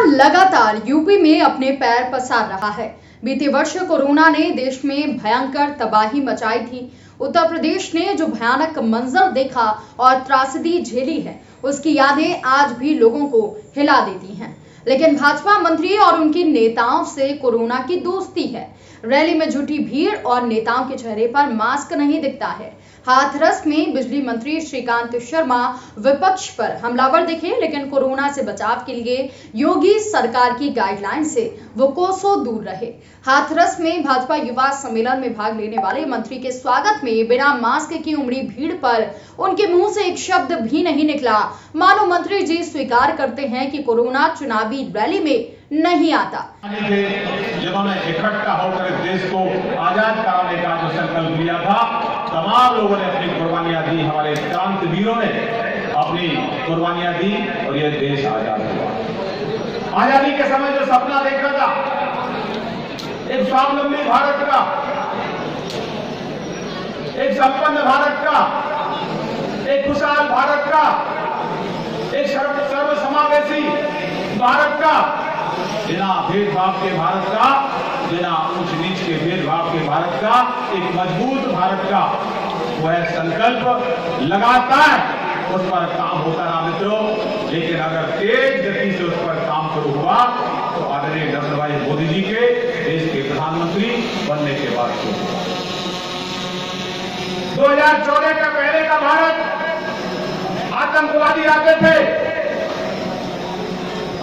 लगातार यूपी में अपने पैर पसार रहा है। बीते वर्ष कोरोना ने देश में भयंकर तबाही मचाई थी। उत्तर प्रदेश ने जो भयानक मंजर देखा और त्रासदी झेली है, उसकी यादें आज भी लोगों को हिला देती हैं। लेकिन भाजपा मंत्री और उनके नेताओं से कोरोना की दोस्ती है। रैली में जुटी भीड़ और नेताओं के चेहरे पर मास्क नहीं दिखता है। हाथरस में बिजली मंत्री श्रीकांत शर्मा विपक्ष पर हमलावर दिखे, लेकिन कोरोना से बचाव के लिए योगी सरकार की गाइडलाइन से वो कोसों दूर रहे। हाथरस में भाजपा युवा सम्मेलन में भाग लेने वाले मंत्री के स्वागत में बिना मास्क की उमड़ी भीड़ पर उनके मुंह से एक शब्द भी नहीं निकला। मानो मंत्री जी स्वीकार करते हैं कि कोरोना चुनावी रैली में नहीं आता। जिन्होंने इकट्ठा होकर देश को आजाद कराने का जो संकल्प लिया था, तमाम लोगों ने अपनी कुर्बानियां दी। हमारे क्रांतिवीरों ने अपनी कुर्बानियां दी और यह देश आजाद हुआ। आजादी के समय जो सपना देखा था, एक स्वावलंबी भारत का, एक संपन्न भारत का, एक खुशहाल भारत का, एक सर्वसमावेशी भारत का, बिना भेदभाव के भारत का, बिना ऊंच नीच के भेदभाव के भारत का, एक मजबूत भारत का, वह संकल्प लगातार उस पर काम होता रहा मित्रों। लेकिन अगर तेज गति से उस पर काम शुरू हुआ तो आदरणीय नरेंद्र भाई मोदी जी के देश के प्रधानमंत्री बनने के बाद शुरू हुआ। 2014 का पहले का भारत आतंकवादी आते थे,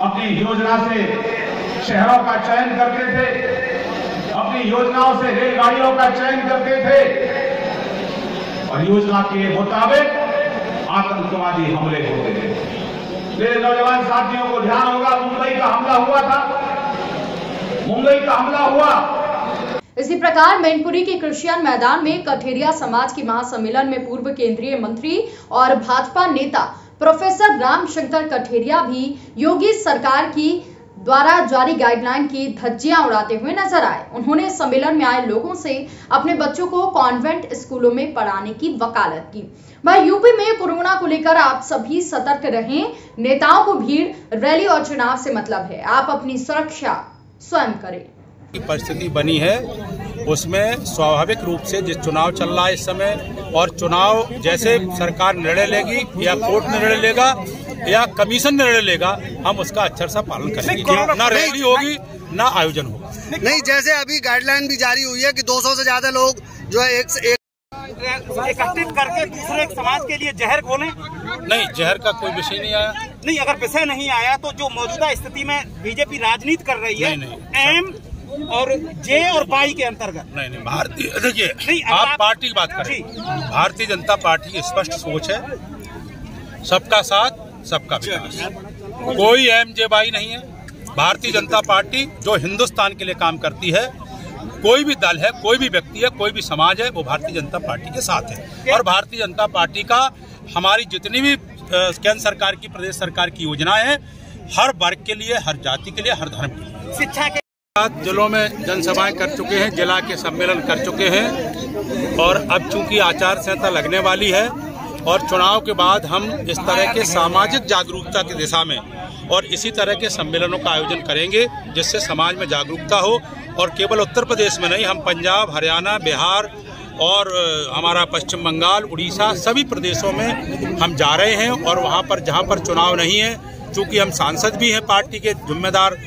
अपनी योजना से शहरों का चयन करते थे, अपनी योजनाओं से रेलगाड़ियों का चयन करते थे और योजना के मुताबिक आतंकवादी हमले होते थे। मेरे नौजवान साथियों को ध्यान होगा, मुंबई का हमला हुआ था, मुंबई का हमला हुआ। इसी प्रकार मैनपुरी के क्रिश्चियन मैदान में कठेरिया समाज की महासम्मेलन में पूर्व केंद्रीय मंत्री और भाजपा नेता प्रोफेसर रामशंकर कठेरिया भी योगी सरकार की द्वारा जारी गाइडलाइन की धज्जियां उड़ाते हुए नजर आए। उन्होंने सम्मेलन में आए लोगों से अपने बच्चों को कॉन्वेंट स्कूलों में पढ़ाने की वकालत की। वह यूपी में कोरोना को लेकर आप सभी सतर्क रहें। नेताओं को भीड़, रैली और चुनाव से मतलब है, आप अपनी सुरक्षा स्वयं करें। परिस्थिति बनी है उसमें स्वाभाविक रूप से जिस चुनाव चल रहा है इस समय, और चुनाव जैसे सरकार निर्णय लेगी या कोर्ट निर्णय लेगा या कमीशन निर्णय लेगा, हम उसका अच्छा सा पालन करेंगे। ना रैली होगी ना आयोजन होगा। नहीं, जैसे अभी गाइडलाइन भी जारी हुई है कि 200 से ज्यादा लोग जो है एक एकत्रित करके दूसरे समाज के लिए जहर खोलें। नहीं, जहर का कोई विषय नहीं आया। नहीं, अगर विषय नहीं आया तो जो मौजूदा स्थिति में बीजेपी राजनीति कर रही है, एम और जे और वाई के अंतर्गत। नहीं, भारतीय देखिए, आप पार्टी की बात करें। भारतीय जनता पार्टी की स्पष्ट सोच है, सबका साथ सबका विकास, कोई एम जे वाई नहीं है। भारतीय जनता पार्टी जो हिंदुस्तान के लिए काम करती है, कोई भी दल है, कोई भी व्यक्ति है, कोई भी समाज है, वो भारतीय जनता पार्टी के साथ है। और भारतीय जनता पार्टी का हमारी जितनी भी केंद्र सरकार की, प्रदेश सरकार की योजनाएं हैं, हर वर्ग के लिए, हर जाति के लिए, हर धर्म के लिए। शिक्षा के जिलों में जनसभाएं कर चुके हैं, जिला के सम्मेलन कर चुके हैं, और अब चूंकि आचार संहिता लगने वाली है और चुनाव के बाद हम इस तरह के सामाजिक जागरूकता की दिशा में और इसी तरह के सम्मेलनों का आयोजन करेंगे जिससे समाज में जागरूकता हो। और केवल उत्तर प्रदेश में नहीं, हम पंजाब, हरियाणा, बिहार और हमारा पश्चिम बंगाल, उड़ीसा, सभी प्रदेशों में हम जा रहे हैं। और वहाँ पर जहाँ पर चुनाव नहीं है, चूंकि हम सांसद भी हैं, पार्टी के जिम्मेदार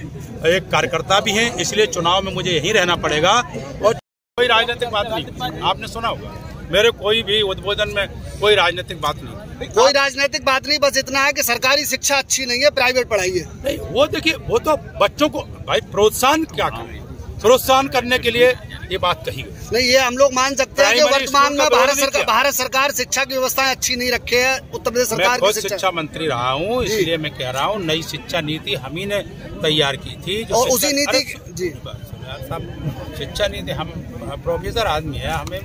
एक कार्यकर्ता भी हैं, इसलिए चुनाव में मुझे यहीं रहना पड़ेगा। और कोई राजनीतिक बात नहीं, आपने सुना होगा मेरे कोई भी उद्बोधन में कोई राजनीतिक बात नहीं। कोई राजनीतिक बात नहीं, बस इतना है कि सरकारी शिक्षा अच्छी नहीं है, प्राइवेट पढ़ाई है। नहीं, वो देखिए, वो तो बच्चों को भाई प्रोत्साहन क्या करें, प्रोत्साहन करने के लिए ये बात कही गई। नहीं, ये हम लोग मान सकते हैं कि वर्तमान में भारत सरकार शिक्षा की व्यवस्था अच्छी नहीं रखे है। उत्तर प्रदेश सरकार मैं खुद शिक्षा मंत्री रहा हूँ, इसलिए मैं कह रहा हूँ, नई शिक्षा नीति हम ही ने तैयार की थी। और उसी नीति जी शिक्षा नीति, हम प्रोफेसर आदमी है, हमें